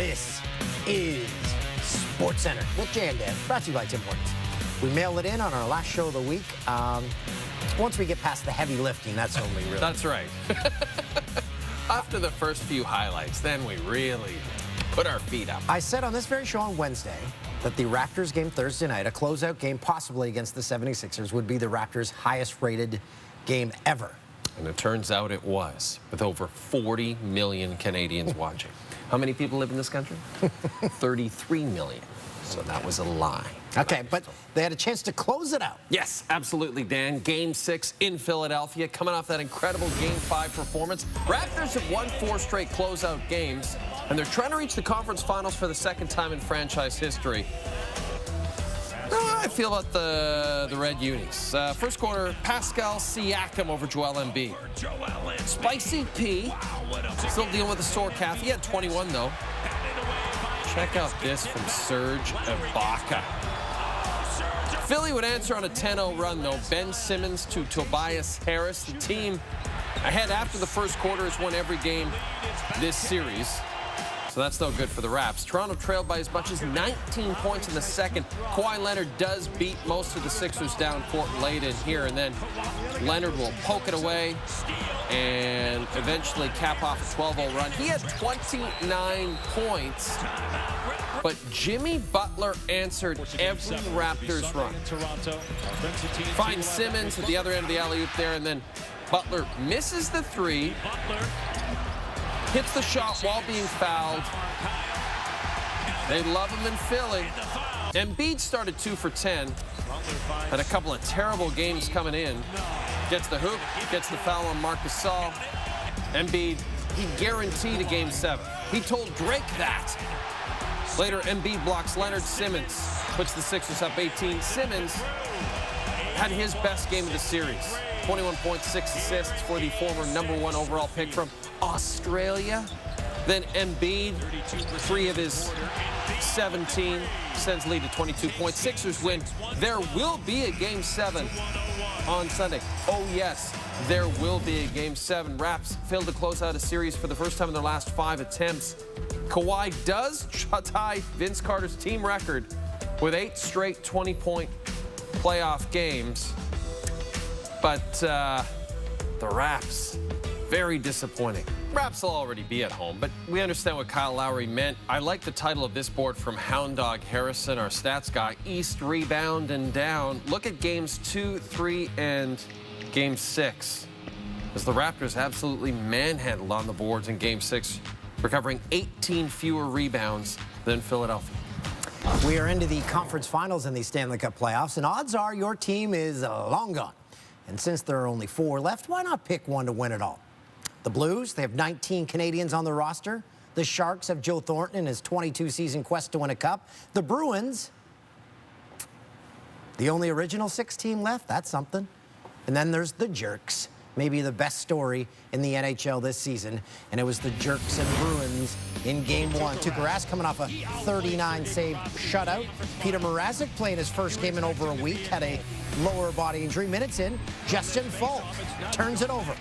This is SportsCenter with Jay and Dan, brought to you by Tim Hortons. We mailed it in on our last show of the week. Once we get past the heavy lifting, that's only really. That's right. After the first few highlights, then we really put our feet up. I said on this very show on Wednesday that the Raptors game Thursday night, a closeout game possibly against the 76ers, would be the Raptors' highest-rated game ever. And it turns out it was, with over 40 million Canadians watching. How many people live in this country? 33 million. So that was a lie. Okay, but they had a chance to close it out. Yes, absolutely, Dan. Game 6 in Philadelphia, coming off that incredible Game 5 performance. Raptors have won 4 straight closeout games, and they're trying to reach the conference finals for the second time in franchise history. How do I feel about the Red Unis? First quarter, Pascal Siakam over Joel Embiid. Spicy P, still dealing with a sore calf. He had 21, though. Check out this from Serge Ibaka. Philly would answer on a 10-0 run, though. Ben Simmons to Tobias Harris. The team ahead after the first quarter has won every game this series. So that's no good for the Raps. Toronto trailed by as much as 19 points in the second. Kawhi Leonard does beat most of the Sixers down court late in here, and then Leonard will poke it away and eventually cap off a 12-0 run. He had 29 points, but Jimmy Butler answered every Raptors run. Finds Simmons at the other end of the alley-oop there, and then Butler misses the three. Hits the shot while being fouled. They love him in Philly. Embiid started 2 for 10. Had a couple of terrible games coming in. Gets the hoop, gets the foul on Marc Gasol. Embiid, he guaranteed a Game 7. He told Drake that. Later, Embiid blocks Leonard. Simmons puts the Sixers up 18. Simmons had his best game of the series. 21 points, 6 assists for the former #1 overall pick from Australia. Then Embiid, 3 of his 17, sends lead to 22 points. Sixers win. There will be a Game 7 on Sunday. Oh, yes, there will be a Game 7. Raps failed to close out a series for the first time in their last 5 attempts. Kawhi does tie Vince Carter's team record with 8 straight 20-point playoff games. But the Raps, very disappointing. Raps will already be at home, but we understand what Kyle Lowry meant. I like the title of this board from Hound Dog Harrison, our stats guy. East, rebound, and down. Look at Games 2, 3, and Game 6. As the Raptors absolutely manhandled on the boards in Game 6, recovering 18 fewer rebounds than Philadelphia. We are into the conference finals in the Stanley Cup playoffs, and odds are your team is long gone. And since there are only 4 left, why not pick one to win it all? The Blues, they have 19 Canadians on the roster. The Sharks have Joe Thornton in his 22-season quest to win a cup. The Bruins, the only original 6 team left, that's something. And then there's the Jerks, maybe the best story in the NHL this season. And it was the Jerks and Bruins in Game 1. Tuukka Rask coming off a 39-save shutout. Peter Mrazek playing his first game in over a week, had a lower body injury. Minutes in, Justin Falk turns it over.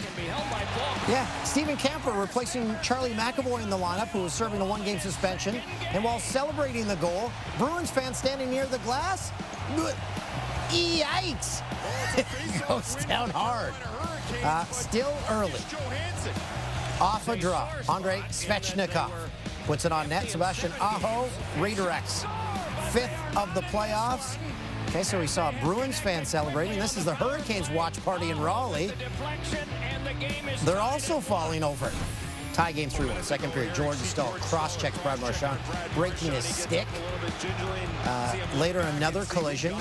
Yeah, Steven Camper replacing Charlie McAvoy in the lineup, who was serving a 1-game suspension. And while celebrating the goal, Bruins fans standing near the glass, yikes! It goes down hard. Still early. Off a draw, Andrei Svechnikov puts it on net. Sebastian Aho redirects. 5th of the playoffs. Okay, so we saw Bruins fans celebrating. This is the Hurricanes watch party in Raleigh. They're also falling over. Tie game 3-1, second period. Jordan Stahl cross-checks Brad Marchand, breaking his stick. Later, another collision.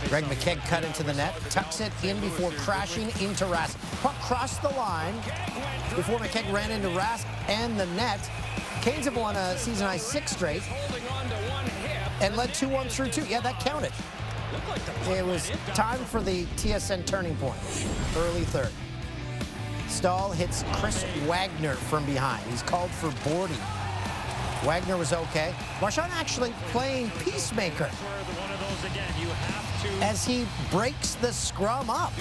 Greg McKegg cut into the net, tucks it in before crashing into Rask. Puck crossed the line before McKegg ran into Rask and the net. Canes have won a season-high 6 straight and led 2-1 through 2. Yeah, that counted. It was time for the TSN turning point, early third. Stahl hits Chris Wagner from behind. He's called for boarding. Wagner was okay. Marchand actually playing peacemaker as he breaks the scrum up.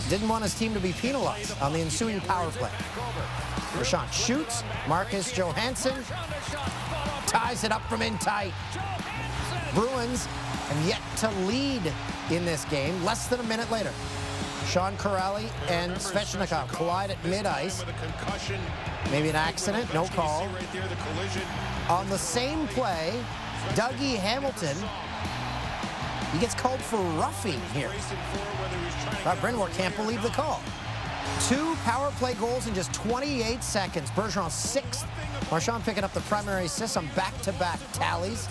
Didn't want his team to be penalized on the ensuing power play. Marchand shoots. Marcus Johansson ties it up from in tight. Bruins have yet to lead in this game. Less than a minute later, Sean Corelli and Svechnikov collide at mid-ice. Maybe an accident, no call. On the same play, Dougie Hamilton, he gets called for roughing here. Brind'Amour can't believe the call. 2 power play goals in just 28 seconds. Bergeron's 6th. Marchand picking up the primary assist on back-to-back tallies.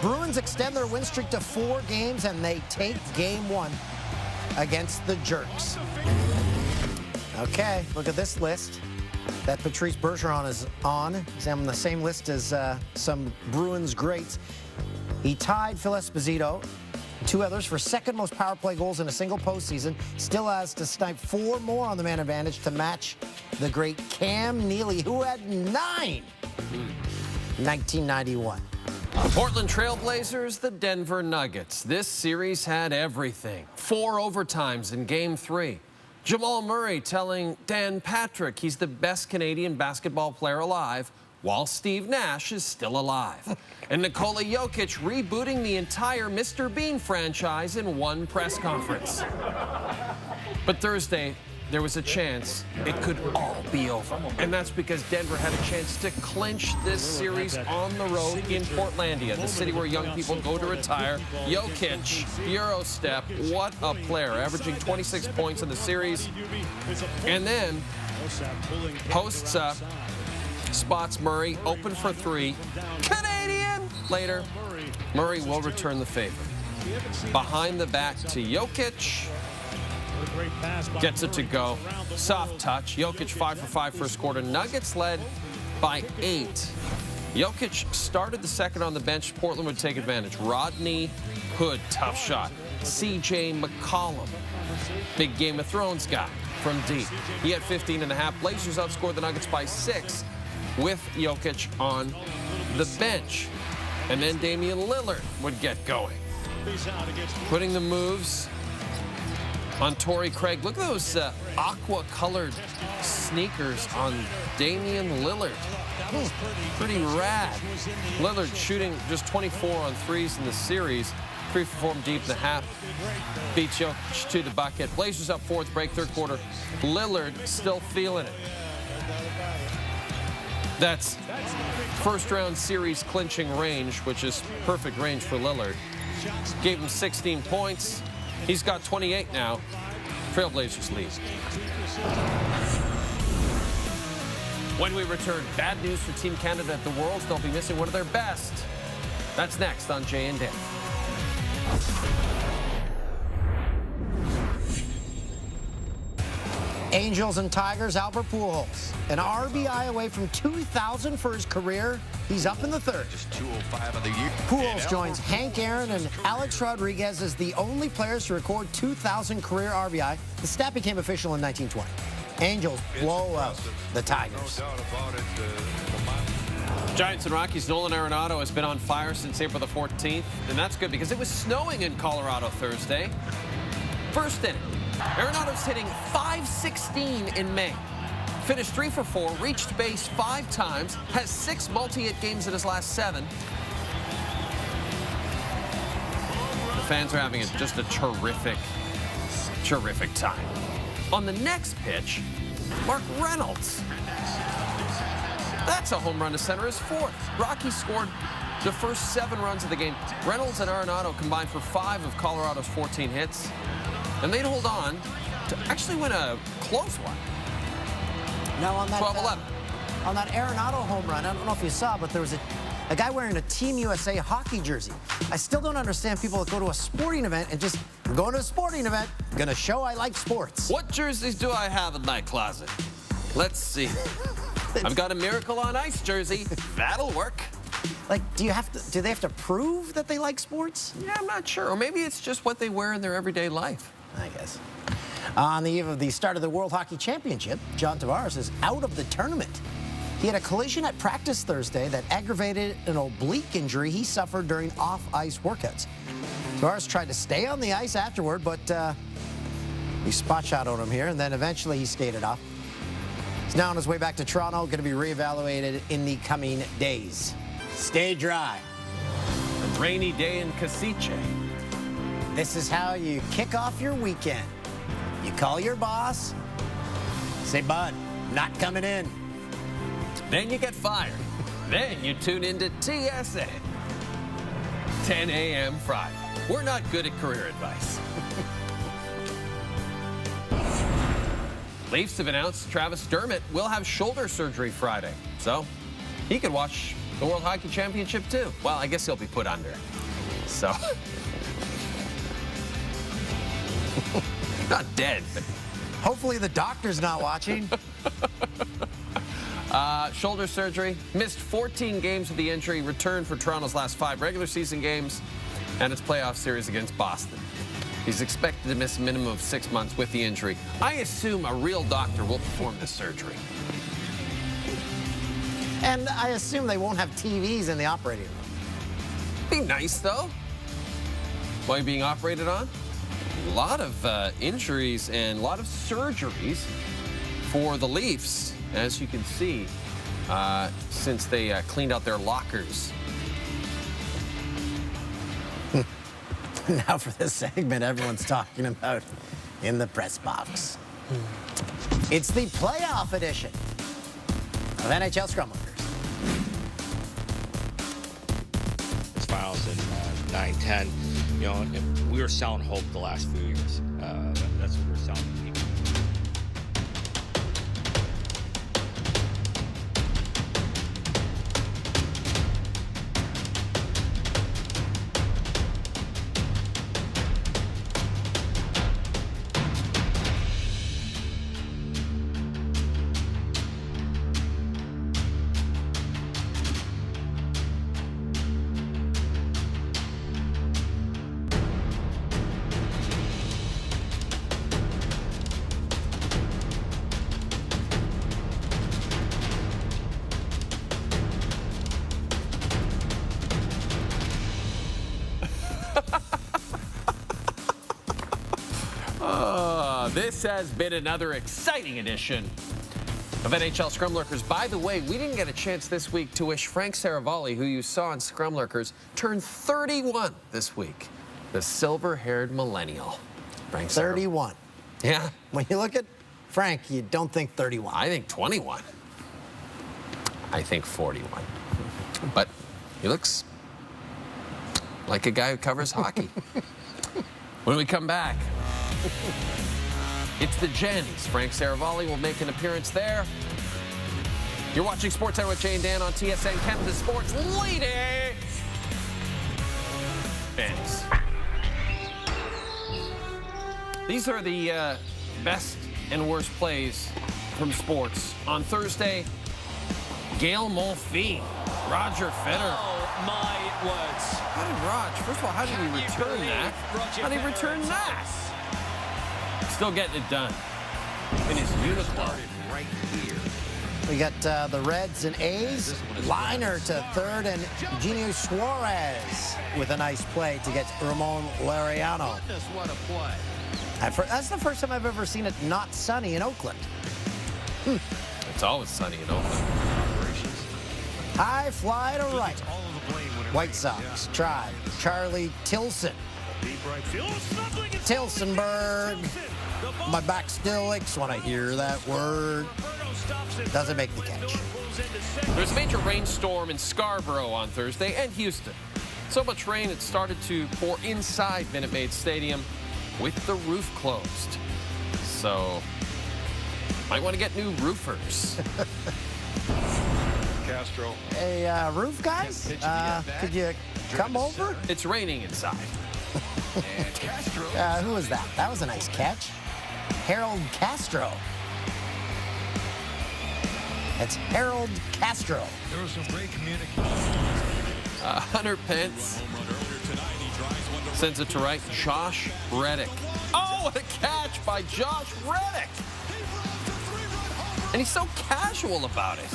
Bruins extend their win streak to 4 games, and they take game 1 against the Jerks. Okay, look at this list that Patrice Bergeron is on. He's on the same list as some Bruins greats. He tied Phil Esposito, 2 others, for second most power play goals in a single postseason. Still has to snipe 4 more on the man advantage to match the great Cam Neely, who had 9 in 1991. Portland Trailblazers, the Denver Nuggets. This series had everything. 4 overtimes in Game 3. Jamal Murray telling Dan Patrick he's the best Canadian basketball player alive, while Steve Nash is still alive. And Nikola Jokic rebooting the entire Mr. Bean franchise in one press conference. But Thursday, there was a chance it could all be over. And that's because Denver had a chance to clinch this series on the road in Portlandia, the city where young people go to retire. Jokic, Eurostep, what a player, averaging 26 points in the series. And then posts up, spots Murray, open for 3. Canadian! Later, Murray will return the favor. Behind the back to Jokic. Gets it to go. Soft touch. Jokic 5 for 5 first quarter. Nuggets led by 8. Jokic started the second on the bench. Portland would take advantage. Rodney Hood, tough shot. CJ McCollum, big Game of Thrones guy from deep. He had 15.5. Blazers outscored the Nuggets by 6 with Jokic on the bench. And then Damian Lillard would get going. Putting the moves on Torrey Craig. Look at those aqua-colored sneakers on Damian Lillard. Pretty rad. Lillard shooting just 24 on 3s in the series. 3 for 4 from deep in the half. Beats Jokic to the bucket. Blazers up 4th break, 3rd quarter. Lillard still feeling it. That's first-round series clinching range, which is perfect range for Lillard. Gave him 16 points. He's got 28 now. Trailblazers lead. When we return, bad news for Team Canada at the Worlds. They'll be missing one of their best. That's next on Jay and Dan. Angels and Tigers, Albert Pujols. An RBI away from 2,000 for his career. He's up in the 3rd. Just 205 of the year. Pujols joins Hank Aaron and Alex Rodriguez as the only players to record 2,000 career RBI. The stat became official in 1920. Angels blow out the Tigers. Giants and Rockies, Nolan Arenado has been on fire since April the 14th, and that's good because it was snowing in Colorado Thursday. First inning, Arenado's hitting .516 in May. Finished 3 for 4, reached base 5 times, has 6 multi-hit games in his last 7. The fans are having just a terrific time. On the next pitch, Mark Reynolds. That's a home run to center, his 4th. Rockies scored the first 7 runs of the game. Reynolds and Arenado combined for 5 of Colorado's 14 hits. And they'd hold on to actually win a close one. Now on that 12-11. On that Arenado home run, I don't know if you saw, but there was a guy wearing a Team USA hockey jersey. I still don't understand people that go to a sporting event and just, I'm going to a sporting event, gonna show I like sports. What jerseys do I have in my closet? Let's see. I've got a Miracle on Ice jersey. That'll work. Like, do they have to prove that they like sports? Yeah, I'm not sure. Or maybe it's just what they wear in their everyday life. I guess. On the eve of the start of the World Hockey Championship, John Tavares is out of the tournament. He had a collision at practice Thursday that aggravated an oblique injury he suffered during off-ice workouts. Tavares tried to stay on the ice afterward, but he spot shot on him here, and then eventually he skated off. He's now on his way back to Toronto, going to be reevaluated in the coming days. Stay dry. A rainy day in Casiche. This is how you kick off your weekend. You call your boss, say, bud, not coming in. Then you get fired. Then you tune into TSN. 10 a.m. Friday. We're not good at career advice. Leafs have announced Travis Dermott will have shoulder surgery Friday. So he could watch the World Hockey Championship too. Well, I guess he'll be put under. So. Not dead, but. Hopefully the doctor's not watching. Shoulder surgery, missed 14 games with the injury, returned for Toronto's last 5 regular season games and its playoff series against Boston. He's expected to miss a minimum of 6 months with the injury. I assume a real doctor will perform this surgery. And I assume they won't have TVs in the operating room. Be nice, though. What are you being operated on? A lot of injuries and a lot of surgeries for the Leafs, as you can see, since they cleaned out their lockers. Now for this segment everyone's talking about in the press box. It's the playoff edition of NHL Scrum Lurkers. It's finals in 9-10. You know, we were selling hope the last few years. That's what we're selling people. This has been another exciting edition of NHL Scrum Lurkers. By the way, we didn't get a chance this week to wish Frank Saravalli, who you saw in Scrum Lurkers, turned 31 this week. The silver-haired millennial. Frank 31. Yeah. When you look at Frank, you don't think 31. I think 21. I think 41. But he looks like a guy who covers hockey. When we come back, it's the Gens. Frank Saravalli will make an appearance there. You're watching Sports Center with Jay and Dan on TSN, Canada Sports Lady. Gens. These are the best and worst plays from sports. On Thursday, Gail Monfils, Roger Federer. Oh, my words. How did Raj, first of all, how did he return that? How did he return that? Still getting it done in his uniform. Right here. We got the Reds and A's. Liner to third, and Eugenio Suarez with a nice play to get Ramon Laureano. What a play. That's the first time I've ever seen it not sunny in Oakland. It's always sunny in Oakland. High fly to right. White Sox try Charlie Tilson. Tilsonberg. My back still aches when I hear that word. Doesn't make the catch. There's a major rainstorm in Scarborough on Thursday and Houston. So much rain it started to pour inside Minute Maid Stadium with the roof closed. So, might want to get new roofers. Castro. Hey, roof guys, could you come over? It's raining inside. Who was that? That was a nice catch. Harold Castro. It's Harold Castro. There was some great communication. Hunter Pence sends it to right. Josh Reddick. Oh, what a catch by Josh Reddick. And he's so casual about it.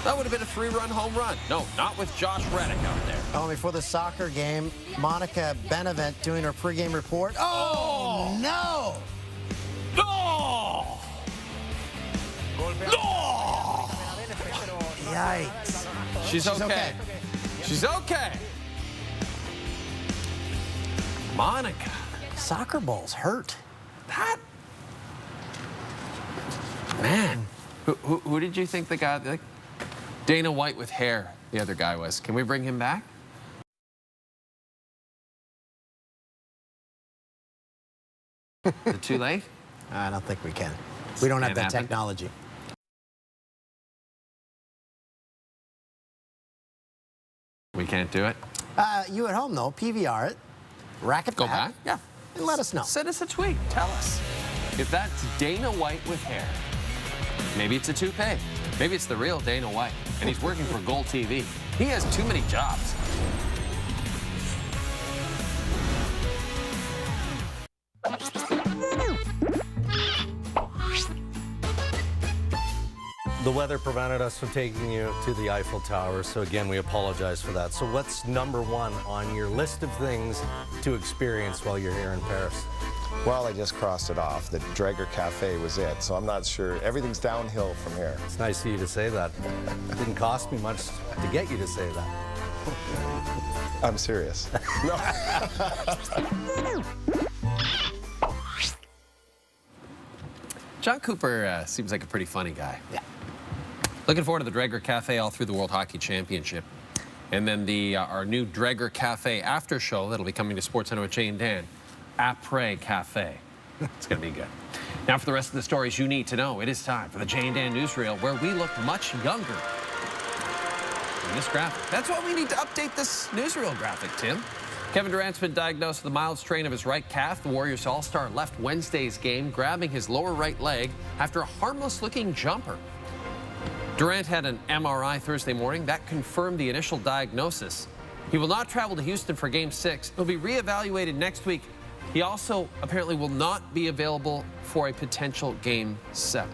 That would have been a 3-run home run. No, not with Josh Reddick out there. Oh, before the soccer game, Monica Benevent doing her pregame report. Oh, no! No! No! Yikes. She's okay. She's okay. Monica. Soccer balls hurt. That. Man. Who did you think the guy, like Dana White with hair, the other guy was? Can we bring him back? Is it too late? I don't think we can. We don't have Can't that happen. technology. We can't do it. You at home, though, PVR it, rack it Go back? Yeah. and let us know. Send us a tweet. Tell us. If that's Dana White with hair, maybe it's a toupee. Maybe it's the real Dana White, and he's working for Gold TV. He has too many jobs. The weather prevented us from taking you to the Eiffel Tower, so again, we apologize for that. So what's #1 on your list of things to experience while you're here in Paris? Well, I just crossed it off. The Draeger Cafe was it, so I'm not sure. Everything's downhill from here. It's nice of you to say that. It didn't cost me much to get you to say that. I'm serious. No. John Cooper seems like a pretty funny guy. Yeah. Looking forward to the Draeger Cafe all through the World Hockey Championship. And then our new Draeger Cafe after show that'll be coming to SportsCenter with Jay and Dan. Après Cafe. It's going to be good. Now for the rest of the stories you need to know, it is time for the Jay and Dan newsreel where we look much younger in this graphic. That's why we need to update this newsreel graphic, Tim. Kevin Durant's been diagnosed with a mild strain of his right calf. The Warriors All-Star left Wednesday's game grabbing his lower right leg after a harmless-looking jumper. Durant had an MRI Thursday morning. That confirmed the initial diagnosis. He will not travel to Houston for Game 6. He'll be reevaluated next week. He also apparently will not be available for a potential Game 7.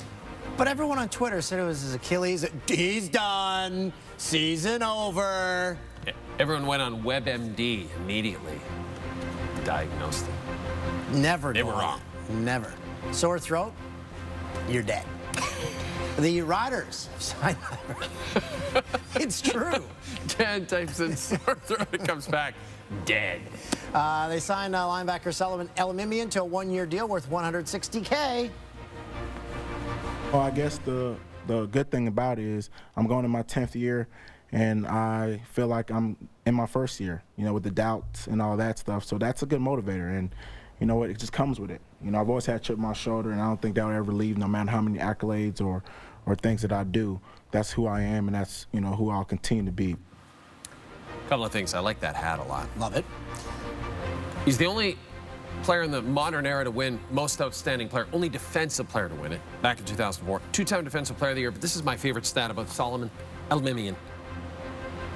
But everyone on Twitter said it was his Achilles. He's done. Season over. Everyone went on WebMD immediately. Diagnosed him. Never. They were wrong. Never. Sore throat, you're dead. The Riders signed. It's true. Dan types in sore throat, it comes back dead. They signed linebacker Sullivan Elamimian to a 1-year deal worth $160K. Well, I guess the good thing about it is I'm going in my 10th year, and I feel like I'm in my first year, you know, with the doubts and all that stuff. So that's a good motivator, and you know what, it just comes with it. You know, I've always had a chip on my shoulder, and I don't think that will ever leave, no matter how many accolades or things that I do. That's who I am, and that's, you know, who I'll continue to be. A couple of things. I like that hat a lot. Love it. He's the only player in the modern era to win most outstanding player, only defensive player to win it back in 2004. 2-time defensive player of the year, but this is my favorite stat about Solomon Elamimian.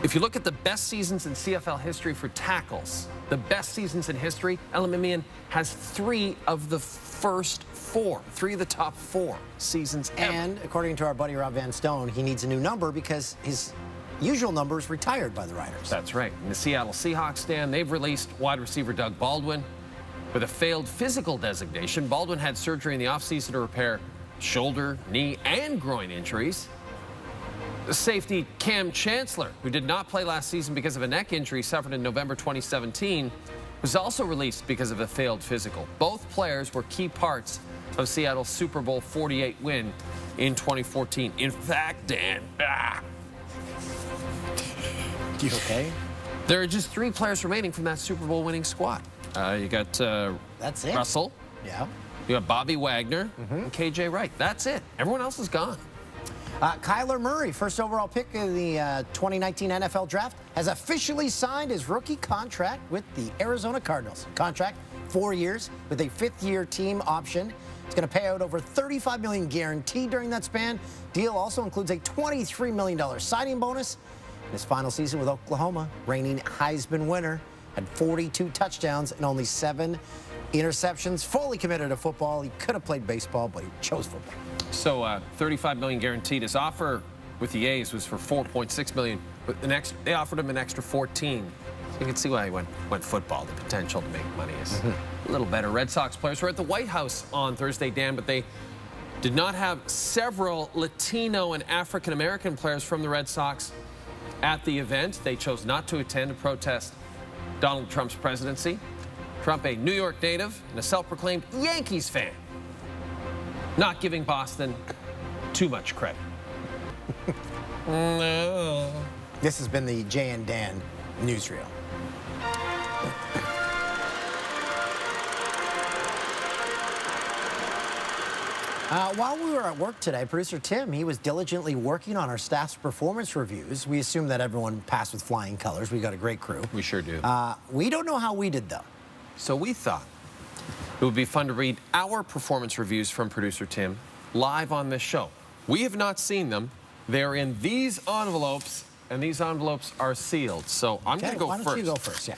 If you look at the best seasons in CFL history for tackles, the best seasons in history, Elamimian has 3 of the first 4, 3 of the top 4 seasons ever. And according to our buddy Rob Van Stone, he needs a new number because his usual number is retired by the Riders. That's right. In the Seattle Seahawks, Dan, they've released wide receiver Doug Baldwin with a failed physical designation. Baldwin had surgery in the offseason to repair shoulder, knee, and groin injuries. The safety Cam Chancellor, who did not play last season because of a neck injury suffered in November 2017, was also released because of a failed physical. Both players were key parts of Seattle's Super Bowl 48 win in 2014. In fact, Dan, You okay? there are just 3 players remaining from that Super Bowl winning squad. You got That's it. Russell, Yeah. you got Bobby Wagner, and KJ Wright. That's it. Everyone else is gone. Kyler Murray, first overall pick of the 2019 NFL Draft, has officially signed his rookie contract with the Arizona Cardinals. Contract, 4 years, with a 5th-year team option. It's going to pay out over $35 million guaranteed during that span. Deal also includes a $23 million signing bonus. In his final season with Oklahoma, reigning Heisman winner, had 42 touchdowns and only 7 interceptions. Fully committed to football. He could have played baseball, but he chose football. So $35 million guaranteed. His offer with the A's was for $4.6 million, but they offered him an extra 14. So you can see why he went football. The potential to make money is a little better. Red Sox players were at the White House on Thursday, Dan, but they did not have several Latino and African-American players from the Red Sox at the event. They chose not to attend to protest Donald Trump's presidency. Trump, a New York native and a self-proclaimed Yankees fan, not giving Boston too much credit. No. This has been the Jay and Dan newsreel. While we were at work today, producer Tim, he was diligently working on our staff's performance reviews. We assume that everyone passed with flying colors. We got a great crew. We sure do. We don't know how we did, though. So we thought it would be fun to read our performance reviews from producer Tim live on this show. We have not seen them. They're in these envelopes, and these envelopes are sealed. So I'm going to go why first. don't you go first, yeah.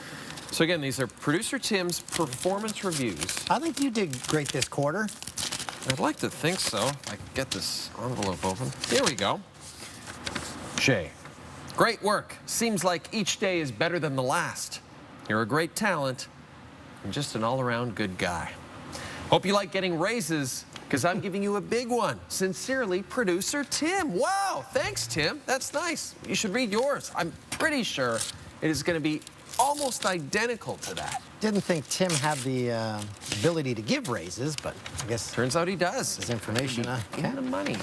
So again, these are producer Tim's performance reviews. I think you did great this quarter. I'd like to think so. I can get this envelope open. Here we go. Jay, great work. Seems like each day is better than the last. You're a great talent and just an all-around good guy. Hope you like getting raises, because I'm giving you a big one. Sincerely, producer Tim. Wow, thanks, Tim. That's nice. You should read yours. I'm pretty sure it is going to be almost identical to that. Didn't think Tim had the ability to give raises, but I guess Turns out he does. his information. Give him the money.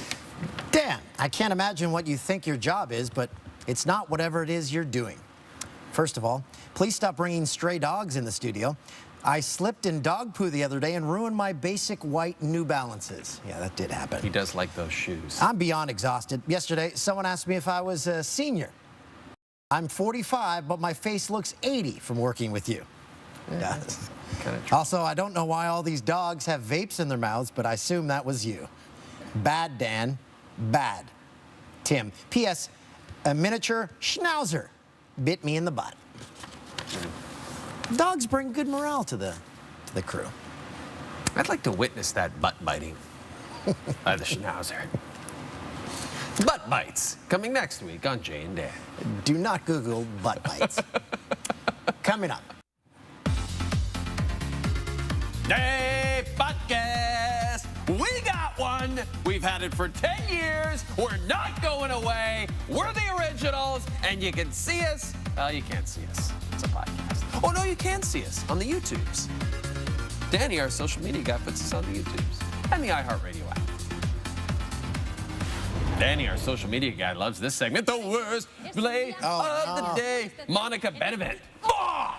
Dan, I can't imagine what you think your job is, but it's not whatever it is you're doing. First of all, please stop bringing stray dogs in the studio. I slipped in dog poo the other day and ruined my basic white New Balances. Yeah, that did happen. He does like those shoes. I'm beyond exhausted. Yesterday, someone asked me if I was a senior. I'm 45, but my face looks 80 from working with you. Yeah. Kind of true. Also, I don't know why all these dogs have vapes in their mouths, but I assume that was you. Bad, Dan. Bad. Tim. P.S. A miniature schnauzer bit me in the butt. Dogs bring good morale to the crew. I'd like to witness that butt biting by the schnauzer. Butt bites, coming next week on Jay and Dan. Do not Google butt bites. Coming up. Hey, podcast! We got one! We've had it for 10 years. We're not going away. We're the originals, and you can see us. Well, you can't see us. It's a podcast. Oh, no, you can see us on the YouTubes. Danny, our social media guy, puts us on the YouTubes and the iHeartRadio app. Danny, our social media guy, loves this segment. The worst play of the day. Monica Benevent. Oh!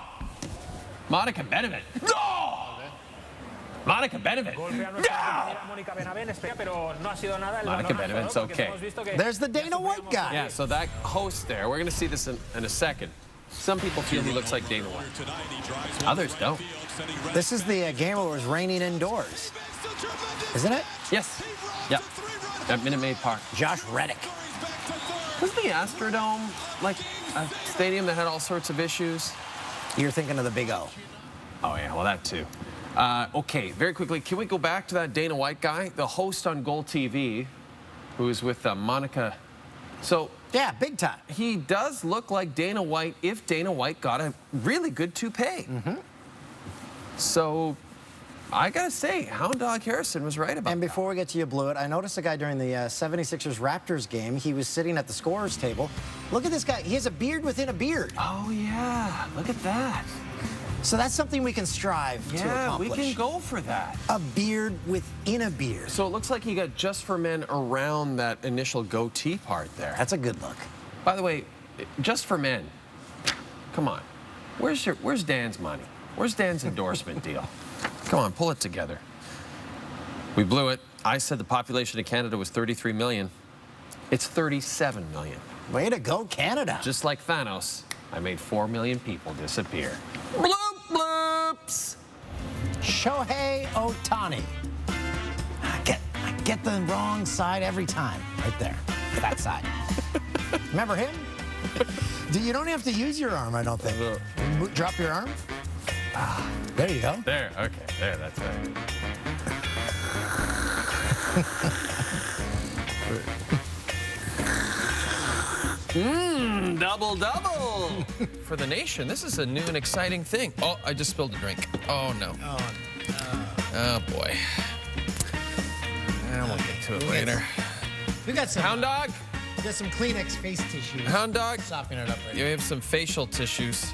Monica Benevent. Oh! Monica Benevent. Monica Benevent's okay. There's the Dana White guy. Yeah, so that host there, we're going to see this in a second. Some people feel he looks like Dana White. Others don't. This is the game where it was raining indoors. Isn't it? Yes. Yep. At Minute Maid Park. Josh Reddick. Was the Astrodome like a stadium that had all sorts of issues? You're thinking of the Big O. Oh, yeah, well, that too. Okay, very quickly, can we go back to that Dana White guy, the host on Gold TV, who is with Monica? So, yeah, big time. He does look like Dana White if Dana White got a really good toupee. So, I gotta say, Hound Dog Harrison was right about And before we get to You Blew It, I noticed a guy during the 76ers Raptors game. He was sitting at the scorer's table. Look at this guy. He has a beard within a beard. Oh, yeah. Look at that. So that's something we can strive to accomplish. Yeah, we can go for that. A beard within a beard. So it looks like he got Just for Men around that initial goatee part there. That's a good look. By the way, Just for Men, come on. Where's Dan's money? Where's Dan's endorsement deal? Come on, pull it together. We blew it. I said the population of Canada was 33 million. It's 37 million. Way to go, Canada. Just like Thanos, I made 4 million people disappear. Bloop, bloops. Shohei Ohtani. I get the wrong side every time. Right there. That side. Remember him? You don't have to use your arm, I don't think. Drop your arm. Ah, there you go. There, okay, there, that's right. Double for the nation. This is a new and exciting thing. Oh, I just spilled a drink. Oh, no. Oh, boy. We'll get to it later. We got some Hound dog? We got some Kleenex face tissue. Hound dog? Softening it up right You have some facial tissues.